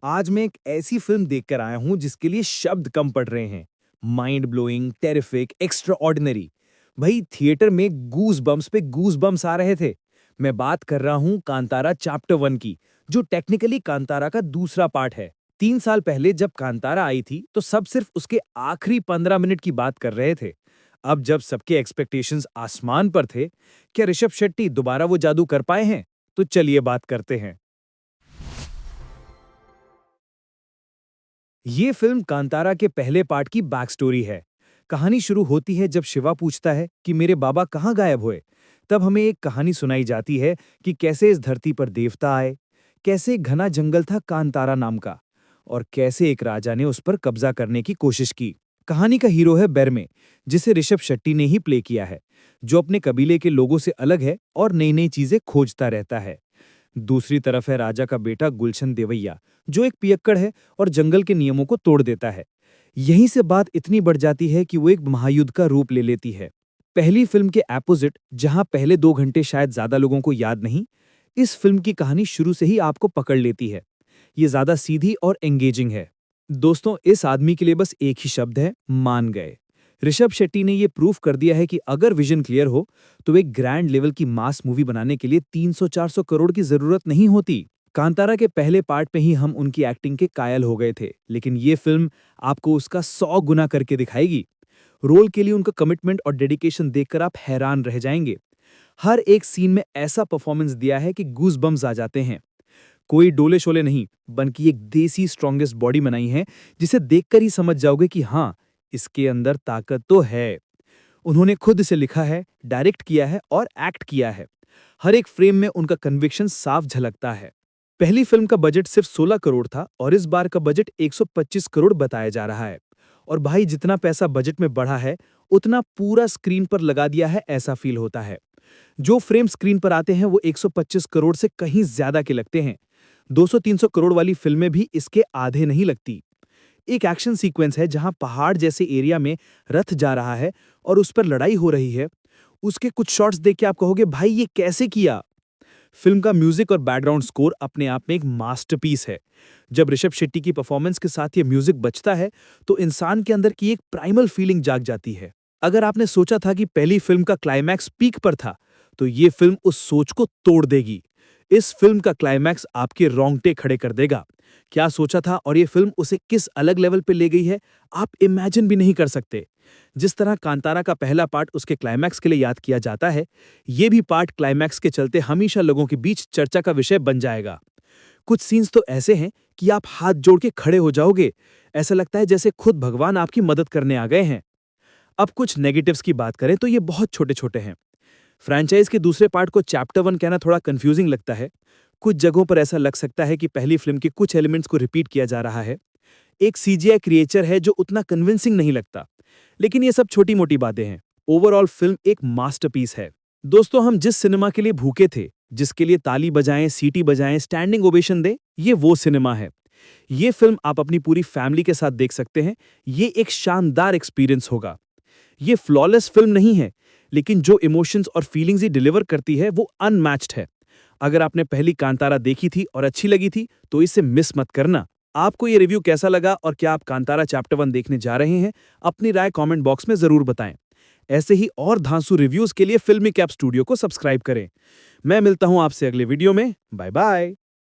आज मैं एक ऐसी फिल्म देखकर आया हूं जिसके लिए शब्द कम पड़ रहे हैं। Mind blowing, terrific, extra ordinary. भाई थिएटर में गूज बम्स पे गूज बम्स आ रहे थे। मैं बात कर रहा हूं कांतारा चैप्टर 1 की, जो टेक्निकली कांतारा का दूसरा पार्ट है। 3 साल पहले जब कांतारा आई थी तो सब सिर्फ उसके आखिरी 15 मिनट की बात कर रहे थे। अब जब सबके एक्सपेक्टेशंस आसमान पर थे, क्या ऋषभ शेट्टी दोबारा वो जादू कर पाए हैं? तो चलिए बात करते हैं। ये फिल्म कांतारा के पहले पार्ट की बैक स्टोरी है। कहानी शुरू होती है जब शिवा पूछता है कि मेरे बाबा कहाँ गायब हुए। तब हमें एक कहानी सुनाई जाती है कि कैसे इस धरती पर देवता आए, कैसे एक घना जंगल था कांतारा नाम का, और कैसे एक राजा ने उस पर कब्जा करने की कोशिश की। कहानी का हीरो है बैरमे, जिसे ऋषभ शेट्टी ने ही प्ले किया है, जो अपने कबीले के लोगों से अलग है और नई नई चीजें खोजता रहता है। दूसरी तरफ है राजा का बेटा गुलशन देवैया, जो एक पियक्कड़ है और जंगल के नियमों को तोड़ देता है। यहीं से बात इतनी बढ़ जाती है कि वो एक महायुद्ध का रूप ले लेती है। पहली फिल्म के एपोजिट, जहां पहले 2 घंटे शायद ज्यादा लोगों को याद नहीं, इस फिल्म की कहानी शुरू से ही आपको पकड़ लेती है। ये ज्यादा सीधी और एंगेजिंग है। दोस्तों, इस आदमी के लिए बस एक ही शब्द है, मान गए। ऋषभ शेट्टी ने ये प्रूफ कर दिया है कि अगर विजन क्लियर हो तो एक ग्रैंड लेवल की मास मूवी बनाने के लिए 300-400 करोड़ की जरूरत नहीं होती। कांतारा के पहले पार्ट में ही हम उनकी एक्टिंग के कायल हो गए थे, लेकिन ये फिल्म आपको उसका 100 गुना करके दिखाएगी। रोल के लिए उनका कमिटमेंट और डेडिकेशन देखकर आप हैरान रह जाएंगे। हर एक सीन में ऐसा परफॉर्मेंस दिया है कि गूज बम्स आ जाते हैं। कोई डोले शोले नहीं, बल्कि एक देसी स्ट्रॉन्गेस्ट बॉडी बनाई है, जिसे देखकर ही समझ जाओगे कि हाँ, इसके अंदर ताकत तो है। उन्होंने खुद इसे लिखा है, डायरेक्ट किया है और एक्ट किया है। हर एक फ्रेम में उनका कन्विक्शन साफ झलकता है। पहली फिल्म का बजट सिर्फ 16 करोड़ था और इस बार का बजट 125 करोड़ बताया जा रहा है। और भाई, जितना पैसा बजट में बढ़ा है, उतना पूरा स्क्रीन पर लगा दिया है, ऐसा फील होता है। जो फ्रेम स्क्रीन पर आते हैं वो 125 करोड़ से कहीं ज्यादा के लगते हैं। 200-300 करोड़ वाली फिल्में भी इसके आधे नहीं लगती। एक एक्शन सीक्वेंस है जहां पहाड़ जैसे एरिया में रथ जा रहा है और उस पर लड़ाई हो रही है। उसके कुछ शॉट्स देख के आप कहोगे, भाई ये कैसे किया? फिल्म का म्यूजिक और बैकग्राउंड स्कोर अपने आप में एक मास्टरपीस है। जब ऋषभ शेट्टी की परफॉर्मेंस के साथ ये म्यूजिक बजता है तो इंसान के अंदर की एक प्राइमल फीलिंग जाग जाती है। अगर आपने सोचा था कि पहली फिल्म का क्लाइमैक्स पीक पर था, तो ये फिल्म उस सोच को तोड़ देगी। इस फिल्म का क्लाइमैक्स आपके रोंगटे खड़े कर देगा। क्या सोचा था और ये फिल्म उसे किस अलग लेवल पे ले गई है, आप इमेजिन भी नहीं कर सकते। जिस तरह कांतारा का पहला पार्ट उसके क्लाइमैक्स के लिए याद किया जाता है, ये भी पार्ट क्लाइमैक्स के चलते हमेशा लोगों के बीच चर्चा का विषय बन जाएगा। कुछ सीन्स तो ऐसे हैं कि आप हाथ जोड़ के खड़े हो जाओगे। ऐसा लगता है जैसे खुद भगवान आपकी मदद करने आ गए हैं। अब कुछ नेगेटिव्स की बात करें तो ये बहुत छोटे-छोटे हैं। फ्रैंचाइज के दूसरे पार्ट को चैप्टर 1 कहना थोड़ा कंफ्यूजिंग लगता है। कुछ जगहों पर ऐसा लग सकता है कि पहली फिल्म के कुछ एलिमेंट्स को रिपीट किया जा रहा है। एक सीजीआई क्रिएचर है जो उतना कन्विंसिंग नहीं लगता। लेकिन ये सब छोटी-मोटी बातें हैं। ओवरऑल फिल्म एक मास्टरपीस है। दोस्तों, हम जिस सिनेमा के लिए भूखे थे, जिसके लिए ताली बजाएं, सीटी बजाएं, स्टैंडिंग ओवेशन दें, ये वो सिनेमा है। ये फिल्म आप अपनी पूरी फैमिली के साथ देख सकते हैं। ये एक शानदार एक्सपीरियंस होगा। ये फ्लॉलेस फिल्म नहीं है, लेकिन जो इमोशंस और फीलिंग्स ये डिलीवर करती है वो अनमैच्ड है। अगर आपने पहली कांतारा देखी थी और अच्छी लगी थी तो इसे मिस मत करना। आपको ये रिव्यू कैसा लगा और क्या आप कांतारा चैप्टर 1 देखने जा रहे हैं? अपनी राय कमेंट बॉक्स में जरूर बताएं। ऐसे ही और धांसू रिव्यूज के लिए फिल्मी कैप स्टूडियो को सब्सक्राइब करें। मैं मिलता हूं आपसे अगले वीडियो में। Bye bye.